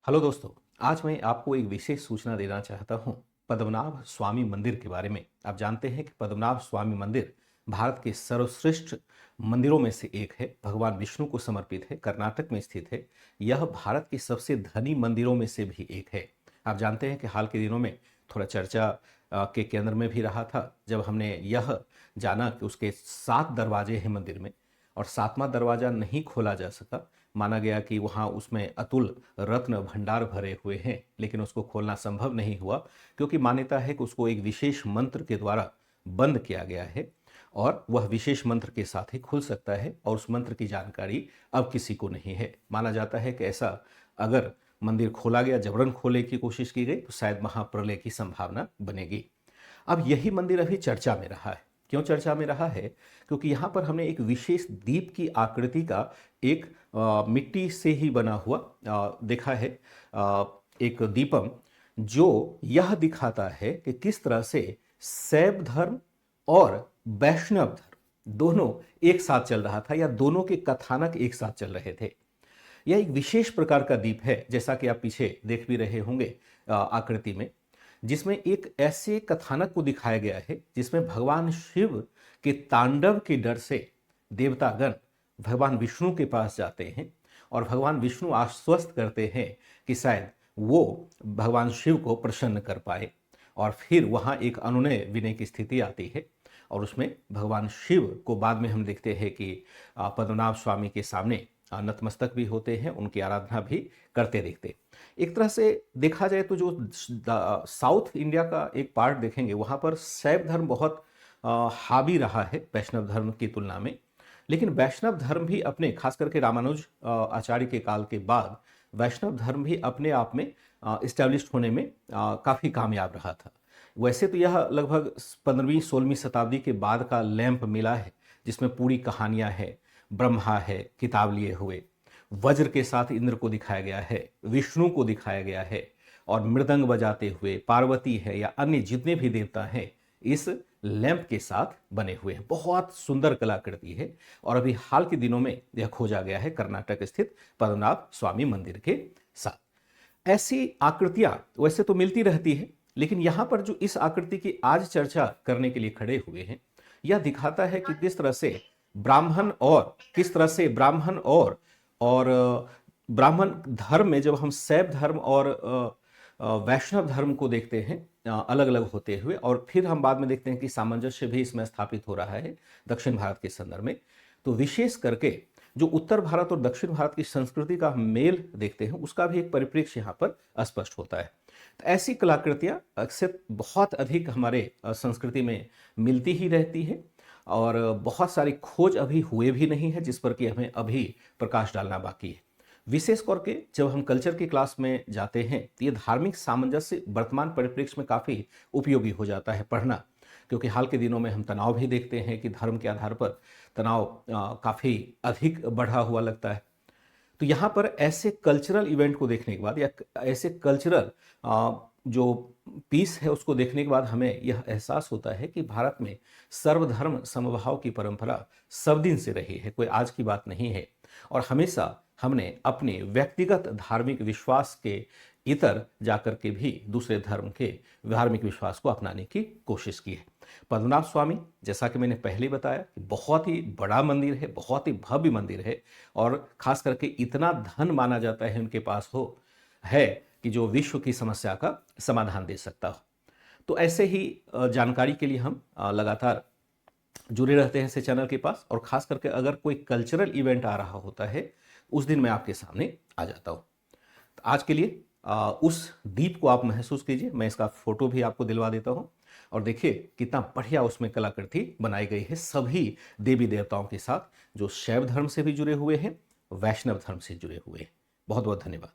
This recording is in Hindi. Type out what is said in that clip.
हेलो दोस्तों। आज मैं आपको एक विशेष सूचना देना चाहता हूं पद्मनाभ स्वामी मंदिर के बारे में। आप जानते हैं कि पद्मनाभ स्वामी मंदिर भारत के सर्वश्रेष्ठ मंदिरों में से एक है। भगवान विष्णु को समर्पित है, कर्नाटक में स्थित है। यह भारत के सबसे धनी मंदिरों में से भी एक है। आप जानते हैं कि हाल के दिनों में थोड़ा चर्चा के केंद्र में भी रहा था जब हमने यह जाना कि उसके 7 दरवाजे हैं मंदिर में और 7वां दरवाजा नहीं खोला जा सका। माना गया कि वहाँ उसमें अतुल रत्न भंडार भरे हुए हैं, लेकिन उसको खोलना संभव नहीं हुआ क्योंकि मान्यता है कि उसको एक विशेष मंत्र के द्वारा बंद किया गया है और वह विशेष मंत्र के साथ ही खुल सकता है और उस मंत्र की जानकारी अब किसी को नहीं है। माना जाता है कि ऐसा अगर मंदिर खोला गया, जबरन खोलने की कोशिश की गई तो शायद महाप्रलय की संभावना बनेगी। अब यही मंदिर अभी चर्चा में रहा है। क्यों चर्चा में रहा है? क्योंकि यहाँ पर हमने एक विशेष दीप की आकृति का एक मिट्टी से ही बना हुआ देखा है, एक दीपम, जो यह दिखाता है कि किस तरह से शैव धर्म और वैष्णव धर्म दोनों एक साथ चल रहा था या दोनों के कथानक एक साथ चल रहे थे। यह एक विशेष प्रकार का दीप है, जैसा कि आप पीछे देख भी रहे होंगे आकृति में, जिसमें एक ऐसे कथानक को दिखाया गया है जिसमें भगवान शिव के तांडव के डर से देवतागण भगवान विष्णु के पास जाते हैं और भगवान विष्णु आश्वस्त करते हैं कि शायद वो भगवान शिव को प्रसन्न कर पाए और फिर वहाँ एक अनुनय विनय की स्थिति आती है और उसमें भगवान शिव को बाद में हम देखते हैं कि पद्मनाभ स्वामी के सामने नतमस्तक भी होते हैं, उनकी आराधना भी करते देखते। एक तरह से देखा जाए तो जो साउथ इंडिया का एक पार्ट देखेंगे वहाँ पर शैव धर्म बहुत हावी रहा है वैष्णव धर्म की तुलना में। लेकिन वैष्णव धर्म भी अपने, खास करके रामानुज आचार्य के काल के बाद वैष्णव धर्म भी अपने आप में इस्टेब्लिश होने में काफ़ी कामयाब रहा था। वैसे तो यह लगभग 15वीं-16वीं शताब्दी के बाद का लैंप मिला है जिसमें पूरी कहानियाँ हैं, ब्रह्मा है किताब लिए हुए, वज्र के साथ इंद्र को दिखाया गया है, विष्णु को दिखाया गया है और मृदंग बजाते हुए पार्वती है या अन्य जितने भी देवता हैं इस लैंप के साथ बने हुए हैं। बहुत सुंदर कलाकृति है और अभी हाल के दिनों में यह खोजा गया है कर्नाटक स्थित पद्मनाभ स्वामी मंदिर के साथ। ऐसी आकृतियां वैसे तो मिलती रहती है, लेकिन यहां पर जो इस आकृति की आज चर्चा करने के लिए खड़े हुए हैं, यह दिखाता है कि किस तरह से ब्राह्मण और ब्राह्मण धर्म में जब हम शैव धर्म और वैष्णव धर्म को देखते हैं अलग अलग होते हुए और फिर हम बाद में देखते हैं कि सामंजस्य भी इसमें स्थापित हो रहा है दक्षिण भारत के संदर्भ में, तो विशेष करके जो उत्तर भारत और दक्षिण भारत की संस्कृति का मेल देखते हैं उसका भी एक परिप्रेक्ष्य यहाँ पर स्पष्ट होता है। तो ऐसी कलाकृतियाँ अक्सर बहुत अधिक हमारे संस्कृति में मिलती ही रहती है और बहुत सारी खोज अभी हुए भी नहीं है जिस पर कि हमें अभी प्रकाश डालना बाकी है। विशेष करके जब हम कल्चर की क्लास में जाते हैं तो ये धार्मिक सामंजस्य वर्तमान परिप्रेक्ष्य में काफ़ी उपयोगी हो जाता है पढ़ना, क्योंकि हाल के दिनों में हम तनाव भी देखते हैं कि धर्म के आधार पर तनाव काफ़ी अधिक बढ़ा हुआ लगता है। तो यहाँ पर ऐसे कल्चरल इवेंट को देखने के बाद या ऐसे कल्चरल जो पीस है उसको देखने के बाद हमें यह एहसास होता है कि भारत में सर्वधर्म समभाव की परंपरा सब दिन से रही है, कोई आज की बात नहीं है और हमेशा हमने अपने व्यक्तिगत धार्मिक विश्वास के इतर जाकर के भी दूसरे धर्म के धार्मिक विश्वास को अपनाने की कोशिश की है। पद्मनाभ स्वामी, जैसा कि मैंने पहले बताया, बहुत ही बड़ा मंदिर है, बहुत ही भव्य मंदिर है और खास करके इतना धन माना जाता है उनके पास है कि जो विश्व की समस्या का समाधान दे सकता हो। तो ऐसे ही जानकारी के लिए हम लगातार जुड़े रहते हैं इस चैनल के पास और खास करके अगर कोई कल्चरल इवेंट आ रहा होता है उस दिन मैं आपके सामने आ जाता हूँ। तो आज के लिए उस दीप को आप महसूस कीजिए, मैं इसका फोटो भी आपको दिलवा देता हूँ और देखिए कितना बढ़िया उसमें कलाकृति बनाई गई है सभी देवी देवताओं के साथ जो शैव धर्म से भी जुड़े हुए हैं, वैष्णव धर्म से जुड़े हुए हैं। बहुत बहुत धन्यवाद।